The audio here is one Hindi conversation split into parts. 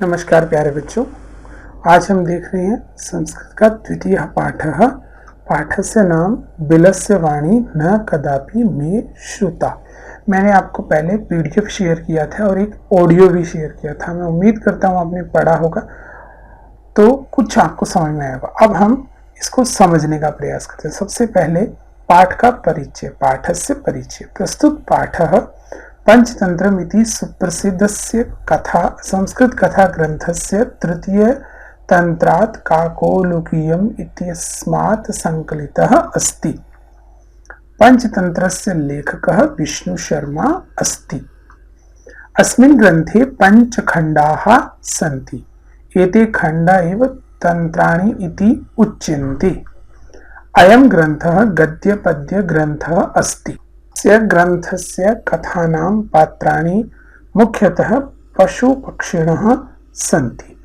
नमस्कार प्यारे बच्चों, आज हम देख रहे हैं संस्कृत का द्वितीय पाठस्य नाम बिलस्य वाणी न कदापि मे श्रुता। मैंने आपको पहले पीडीएफ शेयर किया था और एक ऑडियो भी शेयर किया था। मैं उम्मीद करता हूँ आपने पढ़ा होगा तो कुछ आपको समझ में आएगा। अब हम इसको समझने का प्रयास करते हैं। सबसे पहले पाठ का परिचय, पाठस्य परिचय। प्रस्तुत पाठः पंचतंत्रमिति सुप्रसिद्धस्य कथा संस्कृत कथा ग्रंथस्य तृतीय तंत्रात् काकोलुकीयम् इत्यस्मात् संकलितः अस्ति। पंचतंत्रस्य लेखकः विष्णु शर्मा अस्ति। अस्मिन् ग्रन्थे पञ्चखण्डाः सन्ति। एते खण्डा एव तन्त्राणि इति उच्यन्ते। अयं ग्रन्थः गद्यपद्य ग्रन्थः अस्ति। ग्रंथस्य कथानां पात्राणि मुख्यतः पशु पक्षिणः सन्ति।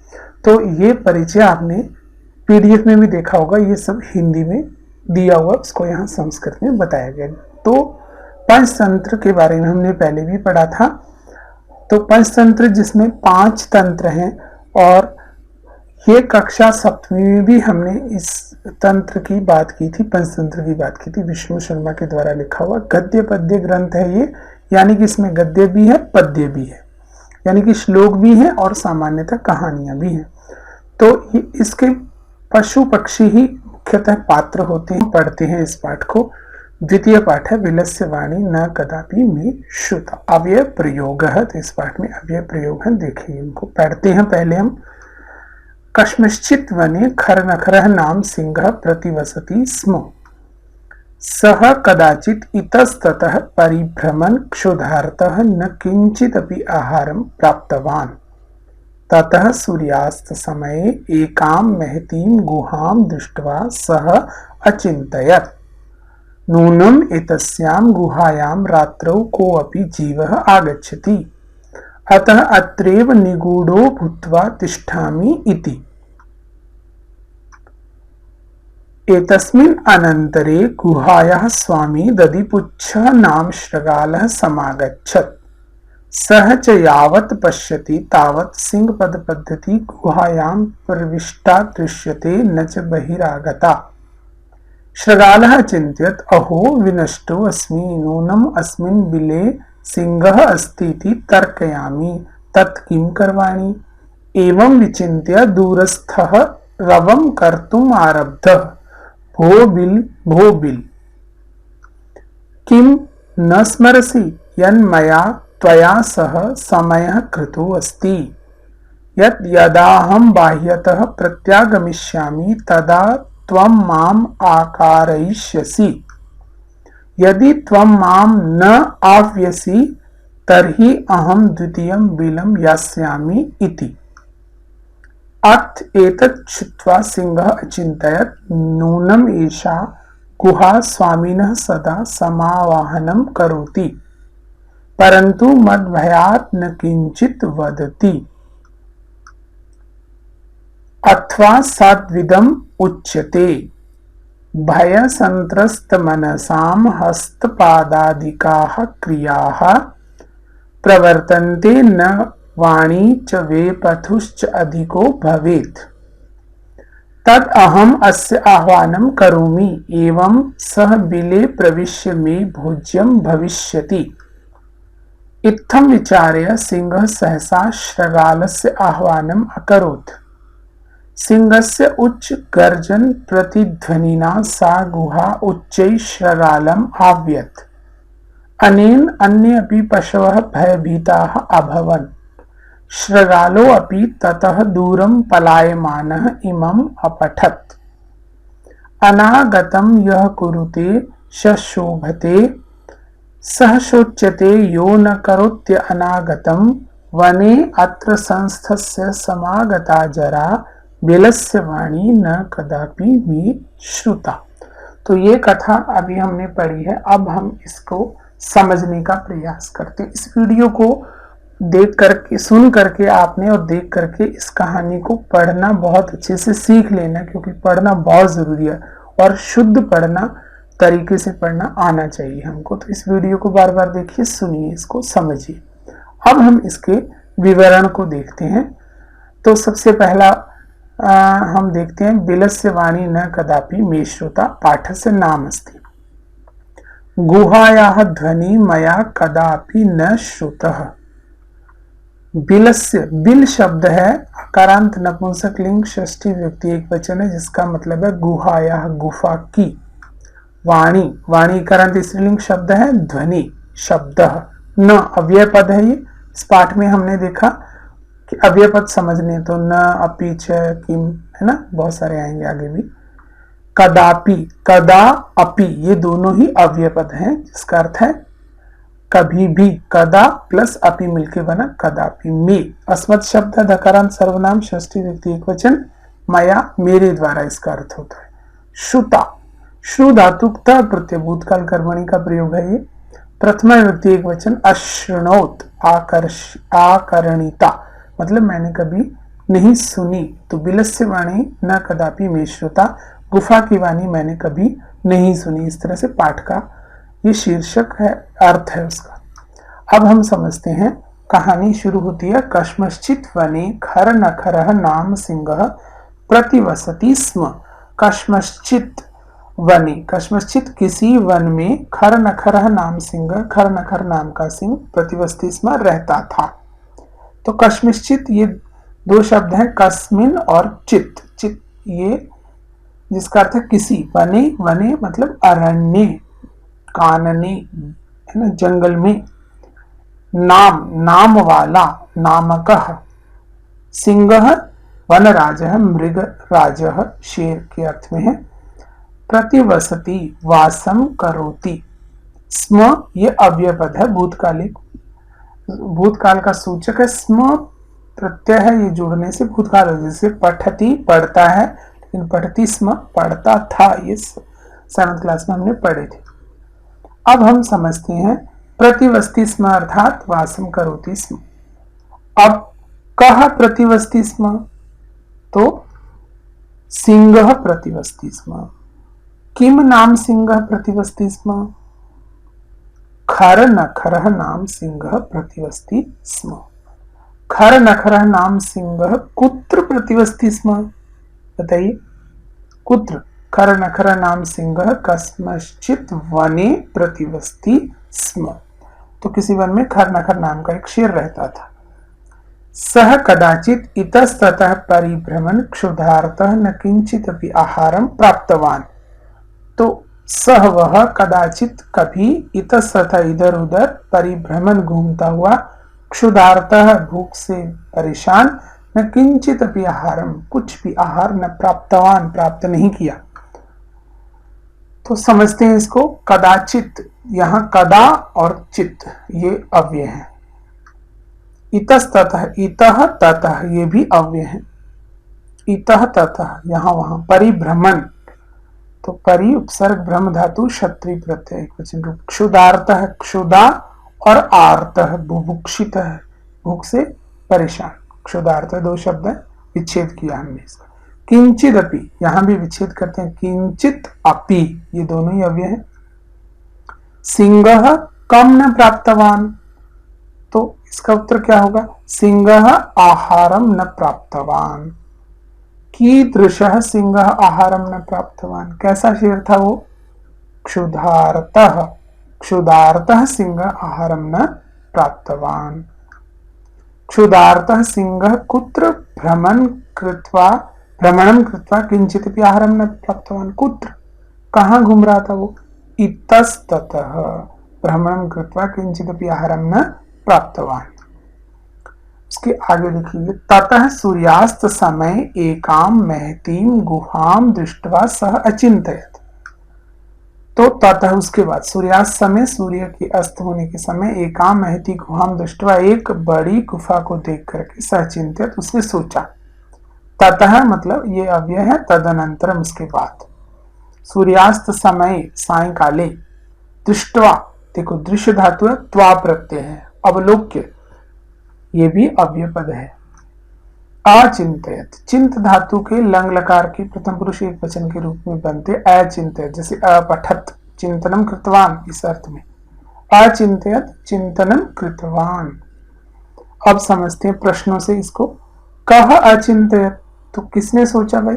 तो ये परिचय आपने पीडीएफ में भी देखा होगा, ये सब हिंदी में दिया हुआ, उसको यहाँ संस्कृत में बताया गया। तो पंचतंत्र के बारे में हमने पहले भी पढ़ा था। तो पंचतंत्र जिसमें 5 तंत्र हैं, और ये कक्षा 7वीं में भी हमने इस तंत्र की बात की थी, पंचतंत्र की बात की थी। विष्णु शर्मा के द्वारा लिखा हुआ गद्य पद्य ग्रंथ है ये, यानी कि इसमें गद्य भी है पद्य भी है, यानी कि श्लोक भी है और सामान्यतः कहानियां भी हैं। तो इसके पशु पक्षी ही मुख्यतः पात्र होते हैं। पढ़ते हैं इस पाठ को। द्वितीय पाठ है बिलस्य वाणी न कदापि मे श्रुता। अव्यय प्रयोग है, तो इस पाठ में अव्यय प्रयोग है, देखिए इनको पढ़ते हैं। पहले हम कस्मिंश्चित् वने खरनखरः नाम सिंहः प्रतिवसति स्म। सः कदाचित् इतस्ततः परिभ्रमन् क्षुधार्तः न किञ्चिदपि आहारं प्राप्तवान्। ततः सूर्यास्त समये एकां महतीं गुहां दृष्ट्वा सः अचिन्तयत्, नूनम् एतस्यां गुहायां रात्रौ कोऽपि जीवः आगच्छति, अतः अत्रैव निगूढो भूत्वा तिष्ठामि इति। एतस्मिन् अनन्तरे गुहायाः स्वामी दधिपुच्छः नाम शृगालः समागच्छत्। सः च यावत् पश्यति तावत् सिंहपदपद्धती गुहायां प्रविष्टा दृश्यते, न च बहिरागता। शृगालः अचिन्तयत्, अहो विनष्टो अस्मि, नूनम् अस्मिन् बिले सिंहः अस्ति इति तर्कयामि, तत् किं करवाणि। एवं विचिन्त्य दूरस्थः रवं कर्तुम् आरब्धः। भो बिल, किं न स्मरसि यन्मया त्वया सह समयः कृतो अस्ति, यत् यदाहं बाह्यतः प्रत्यागमिष्यामि तदा त्वं माम् आकारयिष्यसि। यदि त्वं मां न आह्वयसि तर्हि अहं द्वितीयं बिलं यास्यामि इति। अथ एतत् श्रुत्वा सिंहः अचिन्तयत्, नूनम् एषा गुहा स्वामिनः सदा समावाहनं करोति, परन्तु मद्भयात् न किञ्चित् वदति। अथवा सद्विदम् उच्यते, भयसंत्रस्तमनसां हस्तपादादिकाः क्रियाः प्रवर्तन्ते, न वाणी च वेपथुश्च अधिको भवेत्। तद् अहम् अस्य आह्वानं करोमि, एवं सः बिले प्रविश्य मे भोज्यं भविष्यति। इत्थं विचार्य सिंहः सहसा शृगालस्य आह्वानम् अकरोत्। सिंहस्य उच्च गर्जन प्रतिध्वनिना सा गुहा उच्चैः शृगालम् आह्वयत्। अनेन अन्ये अपि पशवः भयभीताः अभवन्। शृगालो अपि ततः दूरं पलायमानः इमम् अपठत्। अनागतं यः कुरुते स शोभते, सः शोच्यते यो न करोत्य अनागतं। वने अत्र संस्थस्य समागता जरा, बिलस्य वाणी न कदापि मे श्रुता। तो ये कथा अभी हमने पढ़ी है। अब हम इसको समझने का प्रयास करते हैं। इस वीडियो को देख करके, सुन करके आपने और देख करके इस कहानी को पढ़ना, बहुत अच्छे से सीख लेना, क्योंकि पढ़ना बहुत जरूरी है और शुद्ध पढ़ना, तरीके से पढ़ना आना चाहिए हमको। तो इस वीडियो को बार बार देखिए, सुनिए, इसको समझिए। अब हम इसके विवरण को देखते हैं। तो सबसे पहला हम देखते हैं, बिलस्य वाणी न कदापि मे श्रुता पाठस्य नाम अस्ति। गुहायाः ध्वनि मया कदापि न श्रुतः। बिलस्य, बिल शब्द है अकारांत नपुंसक लिंग षष्ठी व्यक्ति एकवचन है, जिसका मतलब है गुहायाः, गुफा की। वाणी, वाणी अकारांत स्त्रीलिंग शब्द है। ध्वनि शब्द न अव्यय पद है। ये इस पाठ में हमने देखा कि अव्यय पद समझने तो न, अपि, च, किम, है ना, बहुत सारे आएंगे आगे भी। कदापि, कदा, अपि, ये दोनों ही अव्यय पद हैं, जिसका अर्थ है कभी भी। कदा प्लस अपि मिलके बना कदापि। मे अस्मत् शब्द है, धकारांत सर्वनाम षष्ठी व्यक्ति एकवचन। मया, मेरे द्वारा इसका अर्थ होता है। श्रुता, श्रु धातु त प्रत्यय भूतकाल कर्मणि का प्रयोग है। ये प्रथमा व्यक्ति एकवचन। अश्रुणोत, आकर्णिता, मतलब मैंने कभी नहीं सुनी। तो बिलस्य वाणी न कदापि मे श्रुता, गुफा की वाणी मैंने कभी नहीं सुनी। इस तरह से पाठ का ये शीर्षक है, अर्थ है उसका। अब हम समझते हैं, कहानी शुरू होती है। कस्मश्चित् वने खर नखरः नाम सिंहः प्रतिवसति स्म। कस्मश्चित् वने, कस्मश्चित् किसी वन में, खर नखरः नाम सिंह, खर नखर नाम का सिंह, प्रतिवसति स्म रहता था। तो कस्मिश्चित् ये दो शब्द हैं, कस्मिन और चित। चित ये जिसका अर्थ है किसी। वने, वने मतलब अरण्य, कानने, है ना, जंगल में। नाम, नाम वाला, नामकः। सिंहः वनराजः, मृगराजः शेर के अर्थ में है। प्रतिवसति वासम करोति। स्म ये अव्यय पद है, भूतकालिक, भूतकाल का सूचक है। स्म प्रत्यय है, ये जुड़ने से भूतकाल हो, जैसे पठति पढ़ता है, लेकिन पठति स्म पढ़ता था। ये 7th क्लास में हमने पढ़े थे। अब हम समझते हैं, प्रतिवसति स्म अर्थात वासम करोति स्म। अब कह प्रतिवसति स्म, तो सिंहः प्रतिवसति स्म। किम नाम सिंहः प्रतिवसति स्म। खर नखरः नाम सिंहः प्रतिवसति स्म। खर नखरः नाम सिंहः कुत्र प्रतिवसति स्म, बताइए कुत्र। खर नखरः नाम सिंहः कस्मश्चित् वने प्रतिवसति स्म। तो किसी वन में खर नखर नाम का एक शेर रहता था। सह कदाचित् इतस्ततः परिभ्रमन् क्षुधार्तः न किंचित् अपि आहारं प्राप्तवान्। तो सह वह, कदाचित कभी, इतस्ततः इधर उधर, परिभ्रमण घूमता हुआ, क्षुधार्तः भूख से परेशान, न किंचित अपि आहारम कुछ भी आहार न प्राप्तवान प्राप्त नहीं किया। तो समझते हैं इसको। कदाचित, यहां कदा और चित ये अव्यय है। इतस्ततः, इतः ततः ये भी अव्यय है। इतः ततः यहां वहां। परिभ्रमण, तो परि उपसर्ग ब्रह्म धातु क्षत्रिय प्रत्यय एकवचन रूप। क्षुधार्तः, क्षुधा और आर्तः बुभुक्षितः, भूख से परेशान। क्षुधार्तः दो शब्द है, विच्छेद किया हमने इसका। किंचित अपि, यहां भी विच्छेद करते हैं। किंचित अपि ये दोनों ही अव्यय है। सिंहः कम न प्राप्तवान, तो इसका उत्तर क्या होगा। सिंहः आहारम न प्राप्तवान। कीदृशः सिंहः आहारम न प्राप्तवान, कैसा शेर था वो। क्षुधार्तः, क्षुधार्तः सिंहः आहारम न प्राप्तवान। क्षुधार्तः सिंहः कुत्र भ्रमणं कृत्वा किंचित आहारम न प्राप्तवान। कुत्र, कहाँ घूम रहा था वो। इतस्ततः भ्रमणं कृत्वा किंचित आहारम न प्राप्तवान। उसके आगे लिखिए। ततः सूर्यास्त समय एकाम महतीम गुहाम दृष्ट्वा सह अचिंतयत। तो ततः उसके बाद, सूर्यास्त समय, सूर्य के अस्त होने के समय, एकाम महती गुहाम दृष्ट्वा एक बड़ी गुफा को देख करके सह चिंतित उसने सोचा। ततः मतलब ये अव्यय है, तदनंतरम उसके बाद। सूर्यास्त समय सायकाले, दृष्ट्वा देखो दृश्य धातु है, त्वा प्रत्यय है, अवलोक्य ये भी अव्यय पद है। अचिंतयत, चिंत धातु के लंग लकार के प्रथम पुरुष एक वचन के रूप में बनते अचिंतयत, जैसे अपठत चिंतनम कृतवान, इस अर्थ में अचिंतयत चिंतनम कृतवान। अब समझते हैं प्रश्नों से इसको। कह अचिंत्यत, तो किसने सोचा भाई?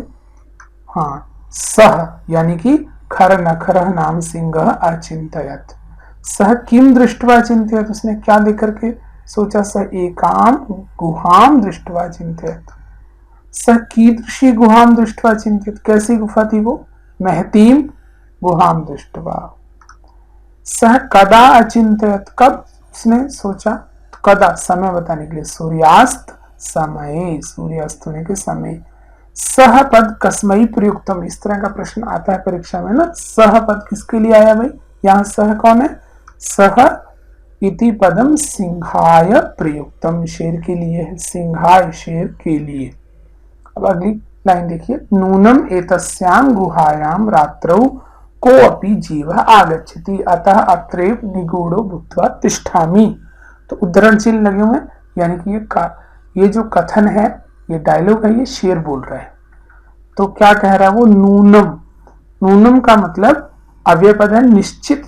हाँ, सह यानी कि खर नखरः नाम सिंह अचिंत्यत। सह किम दृष्ट्वा चिंत्यत, उसने क्या देख करके सोचा? स एकाम गुहाम दृष्ट्वा चिंत्यत। स कीदृशी गुहाम दृष्ट्वा चिंत्यत, कैसी गुफा थी वो? महतीम गुहाम दृष्ट्वा। सह कदा अचिंत्यत, कब उसने सोचा? कदा, समय बताने के लिए, सूर्यास्त समय, सूर्यास्त होने के समय। सह पद कस्मई प्रयुक्तम, इस तरह का प्रश्न आता है परीक्षा में ना। सह पद किसके लिए आया भाई? यहाँ सह कौन है? सह इति पदम सिंहाय प्रयुक्तम, शेर के लिए है, सिंहाय शेर के लिए। अब अगली लाइन देखिए, नूनम एतस्याम गुहायाम रात्रौ को अपि जीवः आगच्छति अतः अत्रैव निगूढ़ो भूत्वा तिष्ठामि। तो उद्धरण चिन्ह लगे हुए, यानी कि ये जो कथन है, ये डायलॉग है, ये शेर बोल रहा है। तो क्या कह रहा है वो? नूनम, नूनम का मतलब अव्यय पद है, निश्चित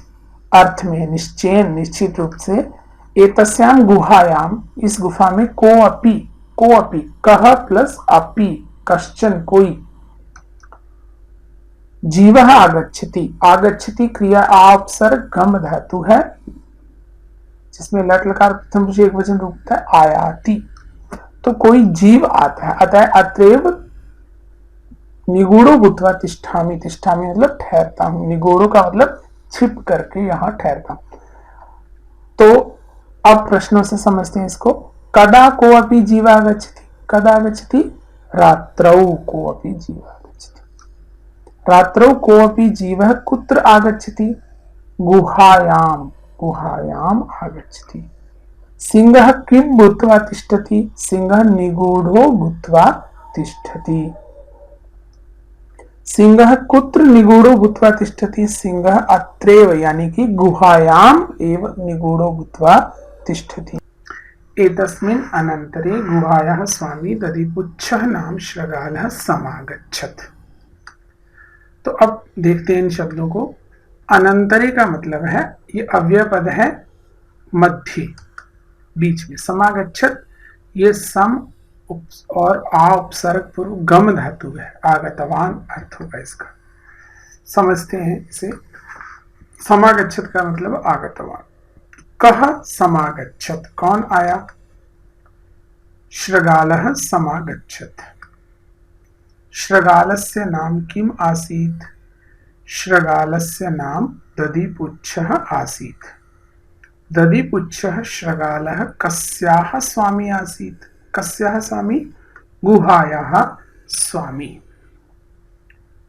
अर्थ में, निश्चयन, निश्चित रूप से। एतस्याम गुहायाम, इस गुफा में, को अपि, कह प्लस अपि, कश्चन कोई, जीवः आगच्छति, आगच्छति क्रिया आपसर्ग गम धातु है, जिसमें लट लकार प्रथम पुरुष एकवचन रूप है, आयाति। तो कोई जीव आता है, अतः अत्रैव निगूढ़ो भूत्वा तिष्ठामि, तिष्ठामि मतलब ठहरता हूं, निगूढ़ो का मतलब छिप करके यहां ठहरता हूं। तो अब प्रश्नों से समझते हैं इसको। कदा को अपि जीवा आगच्छति, कदा आगच्छति? रात्रौ को अपि जीवा आगच्छति। रात्रौ को अपि जीवः कुत्र आगच्छति? गुहायाम, गुहायाम आगच्छति। सिंहः किं भूत्वा तिष्ठति? सिंहः निगूढ़ो भूत्वा तिष्ठति। सिंहः कुत्र निगूढ़ो भूत्वा तिष्ठति? सिंहः अत्रैव यानी कि गुहायाम एव निगूढ़ो भूत्वा तिष्ठति। एतस्मिन् अनन्तरे गुहायाः स्वामी दधिपुच्छः नाम श्रगालः समागच्छत्। तो अब देखते हैं इन शब्दों को। अनंतरे का मतलब है, ये अव्यय पद है, मध्य, बीच में। समागच्छत्, ये सम और आ उपसर्ग पूर्व गम धातु है, आगतवान अर्थ होगा इसका। समझते हैं इसे। समागच्छत् का मतलब आगतवान। कह समागच्छत्, कौन आया? श्रगालः समागच्छत्। श्रगालस्य नाम किम आसीत्? श्रगालस्य नाम दधिपुच्छः आसीत्। दधिपुच्छः श्रगालः कस्याः स्वामी आसीत्? कस्याः स्वामी? गुहायाः स्वामी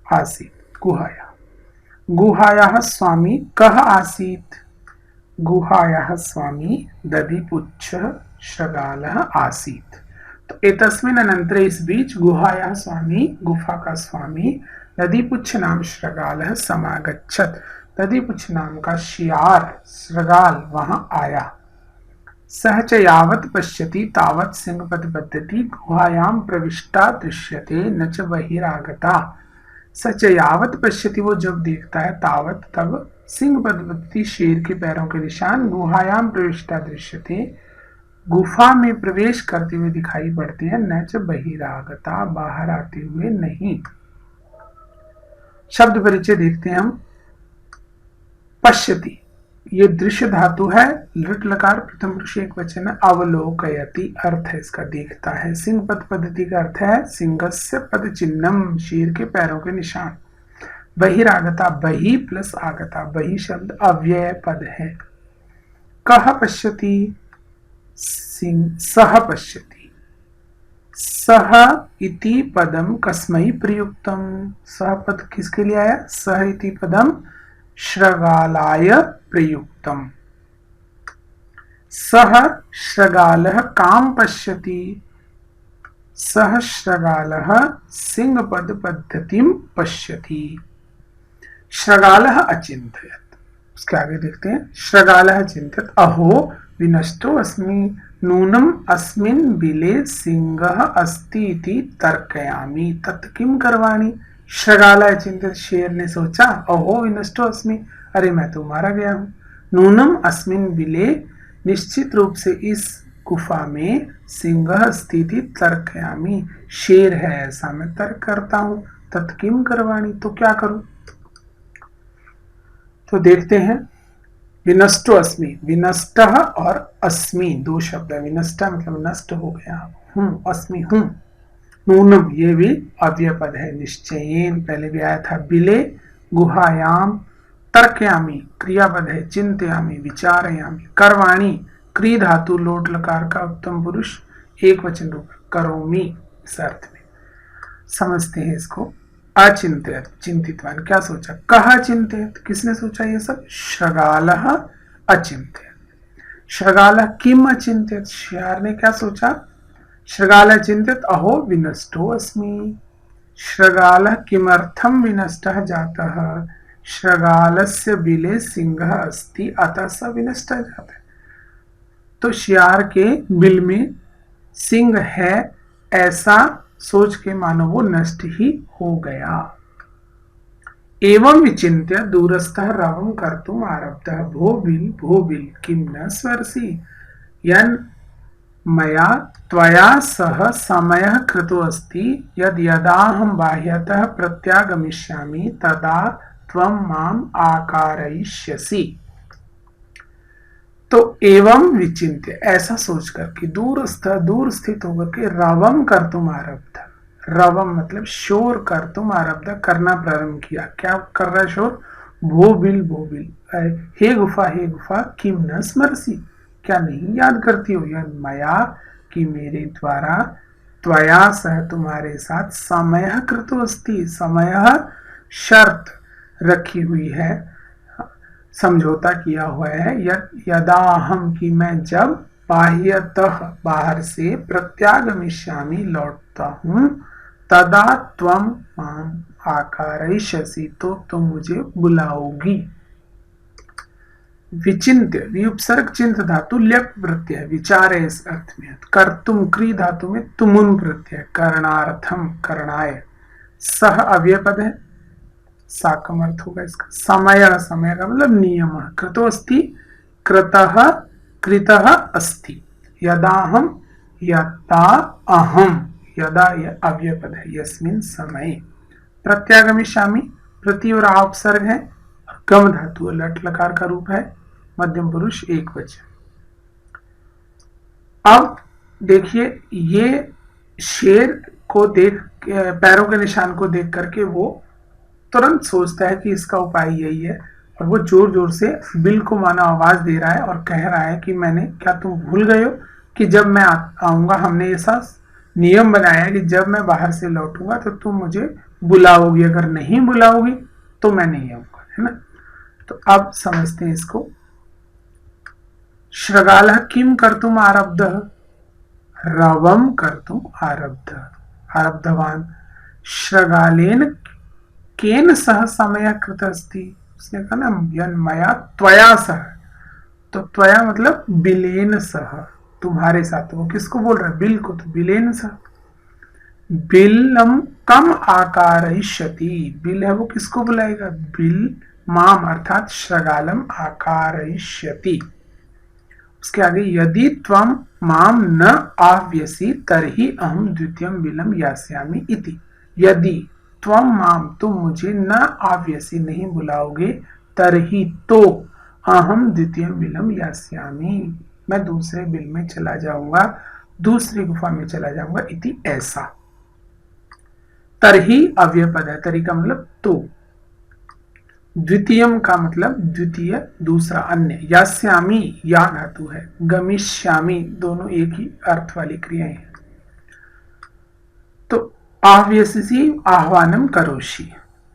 आसीत्, गुहायाः। गुहायाः स्वामी कः आसीत्? गुहायाः स्वामी दधिपुच्छः श्रगालः आसीत्। तो एतस्मिन् अनन्तरे, इस बीच, गुहायाः स्वामी, गुफा का स्वामी, दधिपुच्छ नाम श्रगालः समागच्छत्, दधिपुच्छ नाम का शियार, श्रगाल वहां आया। सह च यावत् पश्यति तावत् सिंहपद पद्धति गुहायाम प्रविष्टा दृश्यते न च बहिरागता। सच यावत् पश्यति, वो जब देखता है, तावत् तब, सिंहपद पद्धति शेर के पैरों के निशान, गुहायाम प्रविष्टा दृश्यते गुफा में प्रवेश करते हुए दिखाई पड़ते हैं, न च बहिरागता बाहर आते हुए नहीं। शब्द परिचय देखते हैं हम। पश्यति, ये दृश्य धातु है, लृट लकार प्रथम पुरुष एकवचन, अवलोकयति अर्थ है इसका, देखता है। सिंह पद पद्धति का अर्थ है सिंहस्य पद चिन्हम, शेर के पैरों के निशान। बहिरागता, बहि प्लस आगता, बहि शब्द अव्यय पद है। कह पश्यति, सह पश्यति। सह इति पदम कस्मै प्रयुक्तम, सह पद किसके लिए आया? सह इति पदम श्रगालाय प्रयुक्तम। सह श्रगालः काम पश्यति, सह श्रगालः सिंह पद पद्धतिम पश्यति। श्रगालः अचिंत्यत, उसके आगे देखते हैं। श्रगालः चिंत्यत, अहो विनष्टो अस्मि नूनम अस्मिन् बिले सिंहः अस्ति इति तर्कयामि तत् किम करवाणि। श्रगालः चिंतित, शेर ने सोचा, अहो विनष्टो अस्मि, अरे मैं तो मारा गया हूं। नूनम अस्मिन् बिले, निश्चित रूप से इस गुफा में सिंह स्थिति तर्कयामी, शेर है ऐसा मैं तर्क करता हूं। तत्किम करवाणी, तो क्या करूं। तो देखते हैं, विनष्टो अस्मि, विनष्ट और अस्मि दो शब्द है। विनष्ट मतलब नष्ट हो गया हूं, अस्मि हूं। नूनम ये भी अव्यय पद है। निश्चयेन पहले भी आया था। बिले गुहायाम तर्कयामी क्रियापद है। चिंतयामी विचारयामी। करवाणी क्री धातु लोट लकार का उत्तम पुरुष एक वचन रूप करोमी इस अर्थ में। समझते हैं इसको। अचिंतित, चिंतितवान, क्या सोचा। कहा चिंतित, किसने सोचा ये सब। श्रगाल अचिंतित। श्रगाल किम अचिंतित, श्यार ने क्या सोचा। श्रगाल चिंतित अहो विनष्टो अस्मि। श्रगाल किमर्थम विनष्टः जातः। श्रगालस्य बिले सिंह अस्ति अतः स विनष्टः जातः। तो शियार के बिल में सिंह है ऐसा सोच के मानो वो नष्ट ही हो गया। एवं विचिन्त्य दूरस्थः रवं कर्तुम आरब्धः। भो बिल किम न स्वर्षि यन् मया त्वया सह समयः कृतो अस्ति यद् यदाहं बाह्यतः प्रत्यागमिष्यामि तदा त्वं माम आकारयिष्यसि। तो एवं विचिन्त्य ऐसा सोचकर कि दूर स्थित होकर के रवम कर्तुम आरब्ध। रवम मतलब शोर कर्तुम आरब्ध, करना प्रारंभ किया। क्या कर रहा है शोर। भो बिल हे गुफा किम न स्मरसी, क्या नहीं याद करती हो। या मया कि मेरे द्वारा त्वया सह तुम्हारे साथ समय कृतो अस्ति, समय शर्त रखी हुई है, समझौता किया हुआ है। यदा हम कि मैं जब बाह्यतः बाहर से प्रत्यागमिष्यामि लौटता हूं तदा त्वम माम आकारयिष्यसि, तो तुम मुझे बुलाओगी। विचिन्त्य विउपसर्ग चिंत धातु ल्यप प्रत्यय विचार है इस अर्थ में। कर्तुम क्री धातु में तुमुन प्रत्यय करणार्थम करणाय। सह अव्यय पद है, साकम अर्थ होगा इसका। समय का मतलब नियम। कृतो अस्ति कृतः कृतः अस्ति। यदाहम यदा अहम, यदा अव्यय पद है। यस्मिन समय प्रत्यागमिष्यामि प्रति और उपसर्ग है। गम धातु लट लकार का रूप है। मध्यम पुरुष एक वचन। अब देखिए ये शेर को देख, पैरों के निशान को देख करके वो तुरंत सोचता है कि इसका उपाय यही है, और वो जोर जोर से बिल को मानो आवाज दे रहा है और कह रहा है कि मैंने, क्या तुम भूल गए हो कि जब मैं आऊंगा हमने ऐसा नियम बनाया है कि जब मैं बाहर से लौटूंगा तो तुम मुझे बुलाओगी, अगर नहीं बुलाओगी तो मैं नहीं आऊंगा, है ना। तो अब समझते हैं इसको। श्रगाल किम कर्तुम आरब्ध, रवम कर्तुम आरब्ध, आरब्धवान। श्रगालेन केन सह समय कृत अस्ति, उसने कहा ना यन मया त्वया सह, तो त्वया मतलब बिलेन सह, तुम्हारे साथ। वो किसको बोल रहा है, बिल को। तो बिलेन सह बिलम कम आकारयिष्यति, बिल है वो किसको बुलाएगा, बिल माम अर्थात श्रगालम आकारयिष्यति। उसके आगे यदि त्वम माम न आव्यसि तरहि अहम द्वितीयम बिलम यास्यामि इति। यदि त्वम माम तुम मुझे न आव्यसी नहीं बुलाओगे, तरही तो अहम द्वितीय बिलम यास्यामि, मैं दूसरे बिल में चला जाऊंगा, दूसरी गुफा में चला जाऊंगा। इति ऐसा। तरही अव्यय पद है। तरी का मतलब तो। द्वितीयम का मतलब द्वितीय दूसरा अन्य। यास्यामि या धातु है। गमिष्यामि दोनों एक ही अर्थ वाली क्रियाएं हैं। तो आव्यसी आह्वानम करोषि।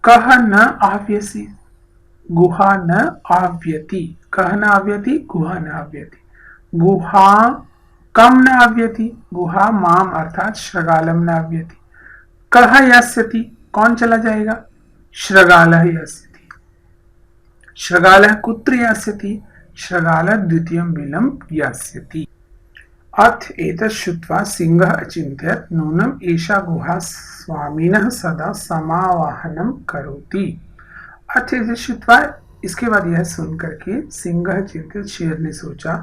कह न आव्यसी गुहा न आव्यति। कह न आव्यति गुहा न आव्यति। गुहा कम न आव्यति, गुहा माम अर्थात श्रगालम न आव्यति। कह यास्यति कौन चला जाएगा, श्रगाल यास्यति। श्रगाल कुत्र यास्यति, श्रगाल द्वितीयम बिलम यास्यति। अथ एतत् श्रुत्वा सिंहः अचिन्त्यत् नूनम् एषा गुहा स्वामिनः सदा समावाहनं करोति। अथ एतत् श्रुत्वा, इसके बाद यह सुन करके सिंह चिंतित, शेर ने सोचा,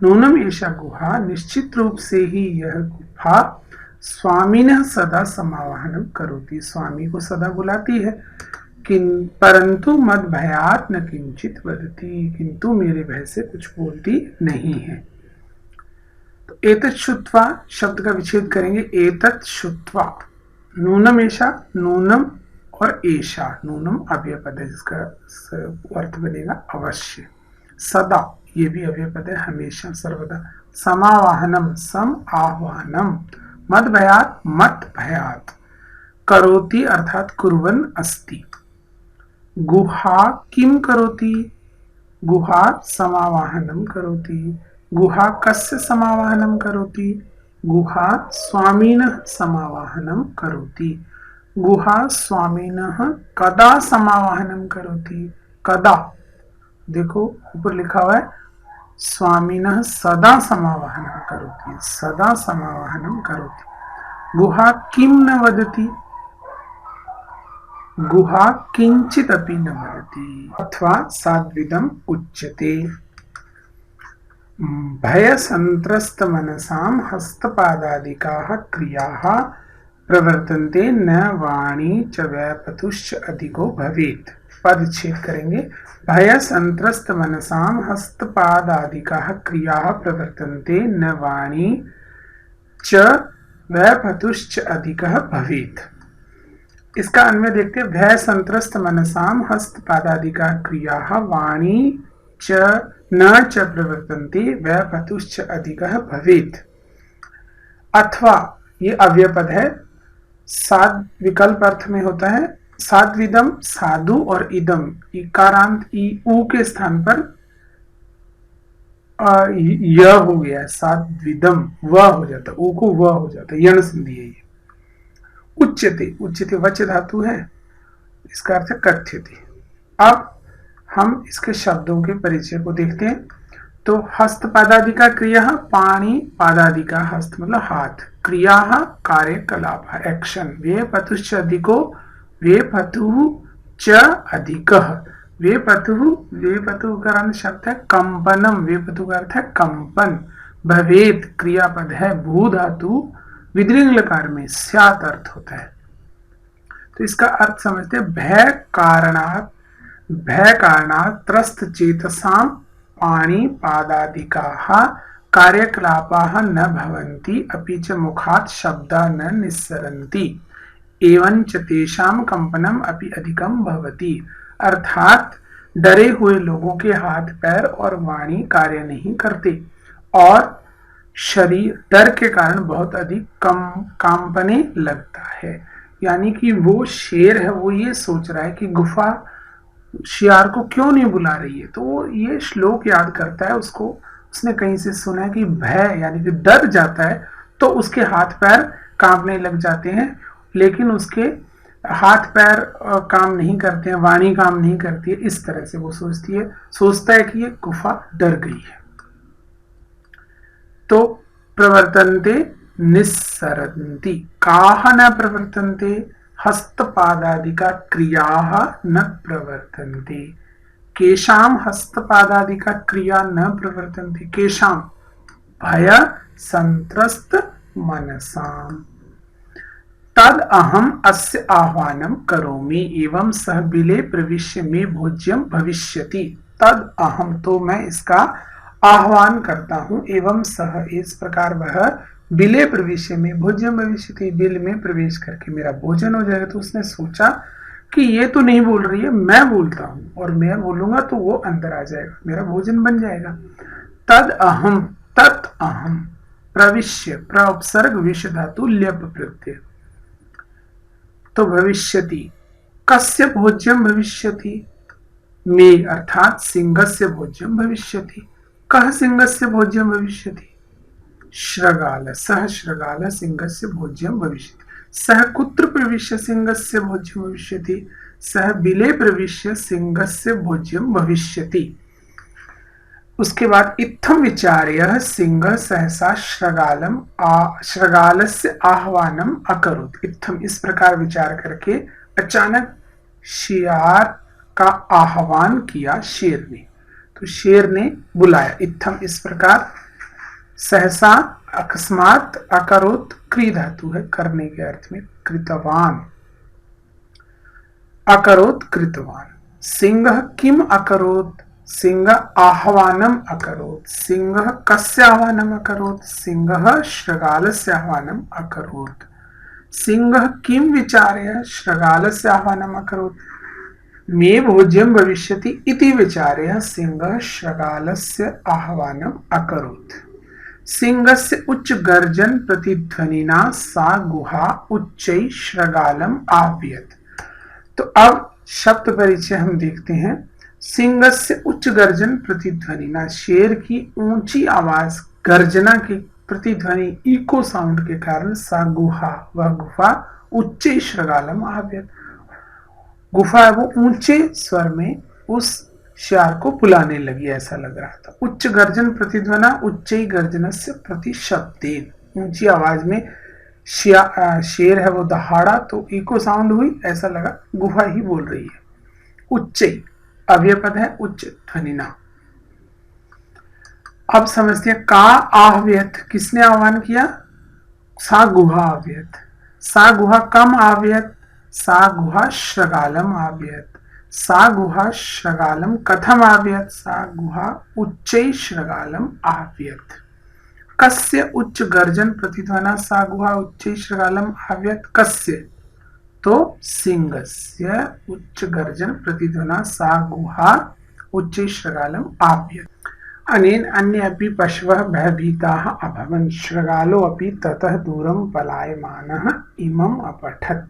नूनम एषा गुहा, निश्चित रूप से ही यह गुफा स्वामिनः सदा समावाहनम करोति, स्वामी को सदा बुलाती है। परंतु मद भयात न किंचित वदति, किंतु मेरे भय से कुछ बोलती नहीं है। तो एतत् श्रुत्वा शब्द का विच्छेद करेंगे। एतत् श्रुत्वा, नूनम एषा, नूनम और एषा, नूनम अव्यय पद है जिसका अर्थ बनेगा अवश्य। सदा, ये भी अव्यय पद है, हमेशा सर्वदा। समावाहनम, सम आह्वानम। मद भयात, मत भयात। करोति अर्थात कुर्वन् अस्ति। गुहा किम करोति, गुहा समावाहनम करोति। गुहा कस्य समावाहनम करोति, गुहा स्वामिनः समावाहनम करोति। गुहा स्वामिनः कदा समावाहनम करोति, कदा, देखो ऊपर लिखा हुआ है स्वामिनः सदा समावाहनम करोति, सदा समावाहनम करोति। गुहा किम न वदति, गुहा किंचित अपि न वदति। अथवा साद्विदम उच्यते। भय संत्रस्त मनसाम हस्तपादादिकाः क्रियाः प्रवर्तन्ते, न वाणी च व्यापतुश्च अधिको भवेत्। पद छेद करेंगे। भय संत्रस्त मनसाम हस्तपादादिकाः क्रियाः प्रवर्तन्ते, न वाणी च व्यापतुश्च अधिकः भवेत्। इसका अन्वय देखते हैं। भय संत्रस्त मनसाम हस्तपादादिकाः क्रियाः वाणी च न च प्रवर्तन्ते, व्यापतुश्च अधिकः भवेत्। अथवा, ये अव्यय पद है, साध विकल्प अर्थ में होता है। साध्विदम, साधु और इदम, इकारांत ई ऊ के स्थान पर य हो गया है, साध्विदम, व हो जाता, ऊ को व हो जाता, यण संधि है ये। उच्यते, उच्यते वच धातु है, इसका अर्थ है कथ्यते। अब हम इसके शब्दों के परिचय को देखते हैं। तो हस्त पादादिका क्रिया, पाणी पादादिका, हस्त मतलब हाथ, क्रिया कार्यकलाप एक्शन। वे पतुश्च अधिको, वे पतु च अधिकः। वे पतु का अर्थ शब्द है कंपनम, वे पतु का अर्थ है कंपन। भवेत क्रियापद है, भू धातु विद्रिंग लकार में स्यात् अर्थ होता है। तो इसका अर्थ समझते हैं। भय कारणात् त्रस्त चेतसां पाणी पादादिकाः कार्यकलापाः न भवन्ति, अपि च मुखात् शब्दा न निस्सरन्ति, एवंच तेषां कंपनम अपि अधिकम भवति। अर्थात डरे हुए लोगों के हाथ पैर और वाणी कार्य नहीं करते और शरीर डर के कारण बहुत अधिक कांपने लगता है। यानी कि वो शेर है, वो ये सोच रहा है कि गुफा शियार को क्यों नहीं बुला रही है। तो वो ये श्लोक याद करता है, उसको उसने कहीं से सुना है कि भय यानी कि डर जाता है तो उसके हाथ पैर कांपने लग जाते हैं, लेकिन उसके हाथ पैर काम नहीं करते हैं, वाणी काम नहीं करती है। इस तरह से वो सोचता है कि ये गुफा डर गई है। तो प्रवर्तन्ते निस्सरन्ति, काह न प्रवर्तन्ते, हस्तपादादिका क्रियाः न प्रवर्तन्ते। केशाम हस्तपादादिका क्रिया न प्रवर्तन्ते, केशाम भय संत्रस्त मनसाम। तद अहम अस्य आह्वानं करोमि, एवं सह बिले प्रविश्य मे भोज्यम भविष्यति। तद अहम, तो मैं इसका आह्वान करता हूं, एवं सह, इस प्रकार वह बिले प्रवेश में भोज्यम भविष्यति, बिल में प्रवेश करके मेरा भोजन हो जाएगा। तो उसने सोचा कि ये तो नहीं बोल रही है, मैं बोलता हूं और मैं बोलूंगा तो वो अंदर आ जाएगा, मेरा भोजन बन जाएगा। तद अहम, तत् अहम, प्रविश्य प्रउपसर्ग विष धातु ल्यप प्रत्यय। तो भविष्यति, कस्य भोज्यम भविष्यति, मे अर्थात सिंहस्य भोज्यम भविष्यति। कः सिंहस्य भोज्यम भविष्यति, श्रगाल, सह श्रगाल सिंहस्य भोज्यम भविष्यति। सह कुत्र प्रविश्य सिंहस्य भोज्यम भविष्यति, सह बिले प्रविश्य सिंहस्य भोज्यम भविष्यति। उसके बाद इत्थम विचार्य सिंह सहसा श्रगालस्य आह्वानम अकरोत्। इत्थम, इस प्रकार विचार करके अचानक शियार का आह्वान किया शेर ने। तो शेर ने बुलाया, इत्थम इस प्रकार सहसा, अकस्मात, अकरोत् क्री धातु है, करने के अर्थ में। कृतवान, अकरोत् कृतवान। सिंह किम अकरोत्, सिंह आह्वानम अकरोत्। सिंह कस्य आह्वानम अकरोत्, सिंह शृगालस्य आह्वानम अकरोत्। सिंह किम विचार्य शृगालस्य आह्वानम अकरोत्, मे भोज्यं भविष्यति इति विचार्य सिंह शृगालस्य आह्वानम अकरोत्। सिंहस्य उच्च गर्जन प्रतिध्वनिना सा गुहा उच्चै शृगालम आव्यत। तो अब शब्द परिचय हम देखते हैं। सिंहस्य उच्च गर्जन प्रतिध्वनिना, शेर की ऊंची आवाज, गर्जना की प्रतिध्वनि, इको साउंड के कारण सा गुहा, वह गुफा, उच्चे शृगालम आव्यत, गुफा वो ऊंचे स्वर में उस शेर को बुलाने लगी, ऐसा लग रहा था। उच्च गर्जन प्रतिध्वना, उच्च गर्जनस्य प्रति शब्देन, ऊंची आवाज में शेर है वो दहाड़ा तो इको साउंड हुई, ऐसा लगा गुफा ही बोल रही है। उच्च अव्यय पद है, उच्च ध्वनिना। अब समझते हैं का आह्व्यत, किसने आह्वान किया, सा गुहा आव्यत। सा गुहा कम आव्यत, सा गुहा शृगालम आव्यत। सा गुहा शृगालम कथम आव्यत, सा गुहा उच्चै शृगालम आव्यत। कस्य उच्च गर्जन प्रतिध्वना सा गुहा उच्चै शृगालम आव्यत, कस्य, तो सिंहस्य उच्च गर्जन प्रतिध्वना सा गुहा उच्चै शृगालम आव्यत। अनेन अन्ये अपि पशवः भयभीताः अभवन्, शृगालो अपि ततः दूरं पलायमानः इमम् अपठत्।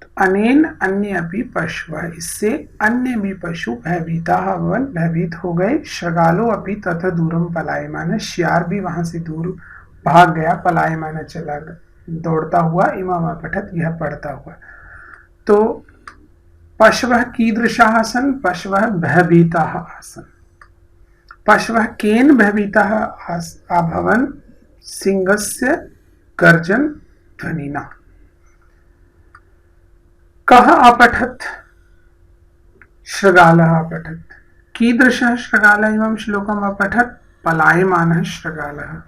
तो अनेन अन्य अपि पशवः, इससे अन्य भी पशु भयभीताः अभवन्, भयभीत हो गए। शृगालो अपि ततः दूरं पलायमानः, शियार भी वहां से दूर भाग गया, पलायमानः चला दौड़ता हुआ, इमम् अपठत् यह पढ़ता हुआ। तो पशवः कीदृशाः आसन्, पशवः भयभीताः आसन्। पशवः केन भयभीताः अभवन्, सिंहस्य गर्जन ध्वनिना। कः अपठत्, शृगालः अपठत्। कीदृशः शृगालः इमं श्लोकम् अपठत्, पलायमानः शृगालः।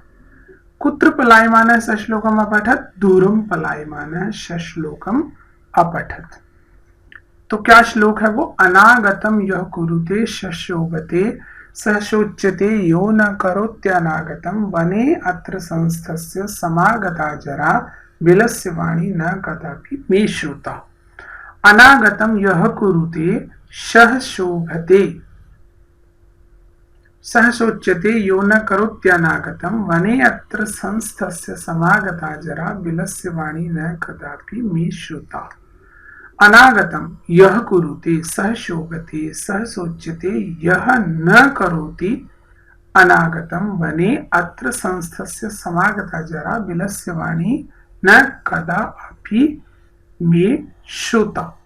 कुत्र पलायमानः स श्लोकम् अपठत्, दूरं पलायमानः स श्लोकम् अपठत्। तो क्या श्लोक है वो, अनागतम यः कुरुते शशोभते स शोच्यते यो न करोत्यनागतम, वने अत्र संस्थस्य समागता जरा बिलस्य वाणी न कदापि मे श्रुता। अनागतम यः कुरुते सह शोभते सह शोच्यते यो न करोत्यनागतम, वने अत्र संस्थस्य समागता जरा बिलस्य वाणी न कदापि मे श्रुता। अनागतम यह कुरुते सह शोभते सह सोच्यते यह न करोति अनागतम, वने अत्र संस्थस्य समागता जरा बिलस्य वाणी न कदापि मे श्रुता।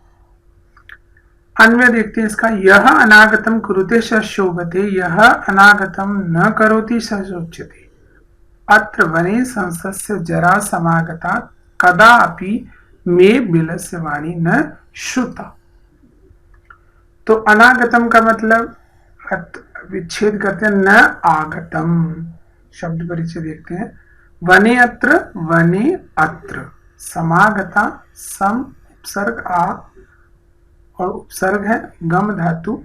अन्वय देखते हैं इसका। यह अनागतम कुरुते सह शोभते, यह अनागतम न करोति सह सोच्यते, अत्र वने संस्थस्य जरा समागता कदापि मे बिलस्य वाणी न श्रुता। तो अनागतम का मतलब विच्छेद करते हैं, न आगतम। शब्द परिचय देखते हैं। वने अत्र, वने अत्र, समागता, सम उपसर्ग आ और उपसर्ग है गम धातु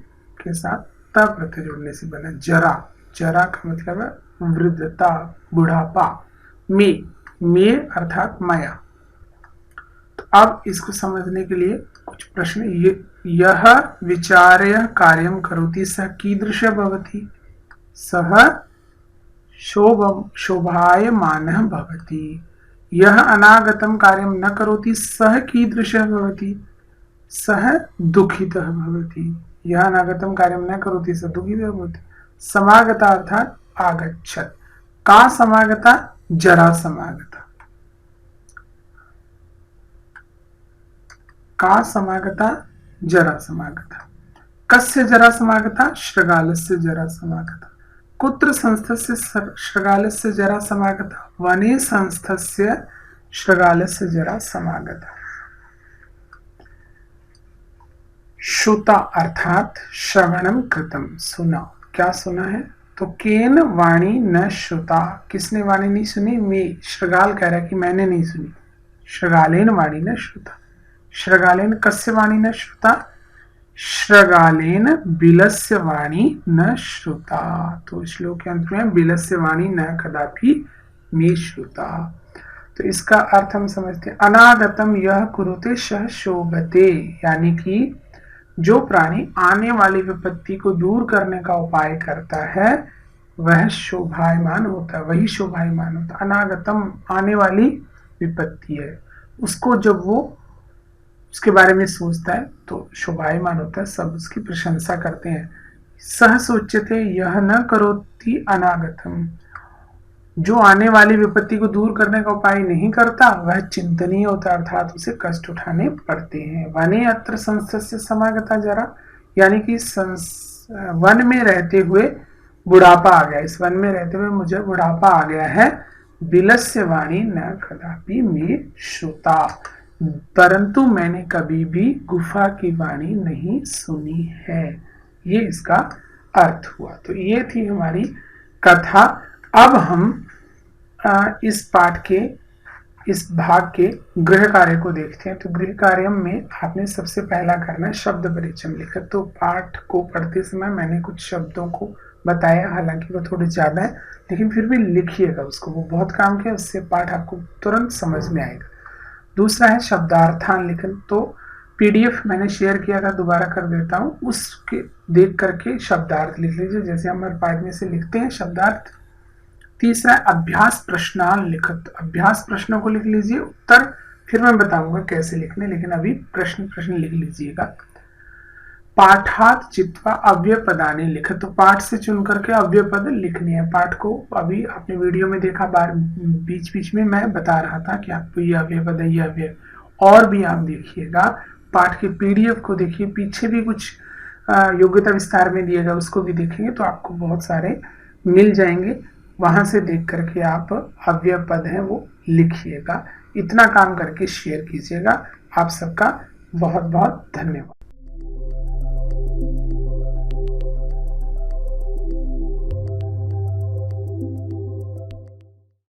के साथ त प्रत्यय जोड़ने से बना जरा। जरा का मतलब है वृद्धता, बुढ़ापा। मे अर्थात माया। अब इसको समझने के लिए कुछ प्रश्न। यह विचार्य कार्यम करोति सह कीदृश भवति, सह शोभायमानः भवति। यह अनागतम कार्यम न करोति सह कीदृश भवति, सह दुखितः भवति। यह अनागतम कार्यम न करोति सह दुखितः भवति। समागता अर्थात आगच्छत्। का समागता, जरा समागता। का समागता, जरा समागता। कस्य जरा समागता, शृगालस्य जरा समागता। कुत्र संस्थस्य शृगालस्य जरा समागता, वने संस्थस्य शृगालस्य जरा समागता। श्रुता अर्थात श्रवणम कृतम, सुना। क्या सुना है, तो केन वाणी न श्रुता, किसने वाणी नहीं सुनी? मैं, श्रगाल कह रहा है कि मैंने नहीं सुनी। श्रगालेन वाणी न श्रुता, श्रगालेन कस्य वाणी न श्रुता? श्रगालेन बिलस्य वाणी न श्रुता। तो श्लोक के अंत में बिलस्य वाणी न कदापि मे श्रुता। तो इसका अर्थ हम समझते हैं, अनागतम यह कुरुते सह शोभते, यानी कि जो प्राणी आने वाली विपत्ति को दूर करने का उपाय करता है वह शोभायमान होता है, वही शोभायमान होता है। अनागतम आने वाली विपत्ति है, उसको जब वो उसके बारे में सोचता है तो शोभायमान होता है, सब उसकी प्रशंसा करते हैं। सह सोचते यह न करोति अनागतम, जो आने वाली विपत्ति को दूर करने का उपाय नहीं करता वह चिंतनीय होता है, अर्थात उसे कष्ट उठाने पड़ते हैं। वने अत्र संसस्य समागता जरा, यानी कि वन में रहते हुए बुढ़ापा आ गया, इस वन में रहते हुए मुझे बुढ़ापा आ गया है। बिलस्य वाणी न कदापि मे श्रुता, परंतु मैंने कभी भी गुफा की वाणी नहीं सुनी है। ये इसका अर्थ हुआ। तो ये थी हमारी कथा। अब हम इस पाठ के इस भाग के गृह कार्य को देखते हैं। तो गृह कार्य में आपने सबसे पहला करना है शब्द परिचय लिखा। तो पाठ को पढ़ते समय मैंने कुछ शब्दों को बताया, हालांकि वो थोड़े ज्यादा है, लेकिन फिर भी लिखिएगा उसको, वो बहुत काम किया, उससे पाठ आपको तुरंत समझ में आएगा। दूसरा है शब्दार्थान लेखन। तो पीडीएफ मैंने शेयर किया था, दोबारा कर देता हूँ, उसके देख करके शब्दार्थ लिख लीजिए, जैसे हमारे पाठ में से लिखते हैं शब्दार्थ। तीसरा है अभ्यास प्रश्नाल लिखत, अभ्यास प्रश्नों को लिख लीजिए, उत्तर फिर मैं बताऊंगा कैसे लिखने, लेकिन अभी प्रश्न लिख लीजिएगा। पाठात चित्वा अव्यय पदानि लिखत, तो पाठ से चुन करके अव्यय पद लिखने हैं। पाठ को अभी आपने वीडियो में देखा, बार बीच बीच में मैं बता रहा था कि आपको ये अव्यय पद है, ये अव्यय, और भी आप देखिएगा। पाठ के पीडीएफ को देखिए, पीछे भी कुछ योग्यता विस्तार में दिएगा, उसको भी देखेंगे तो आपको बहुत सारे मिल जाएंगे। वहां से देख करके आप अव्यय पद है वो लिखिएगा। इतना काम करके शेयर कीजिएगा। आप सबका बहुत बहुत धन्यवाद।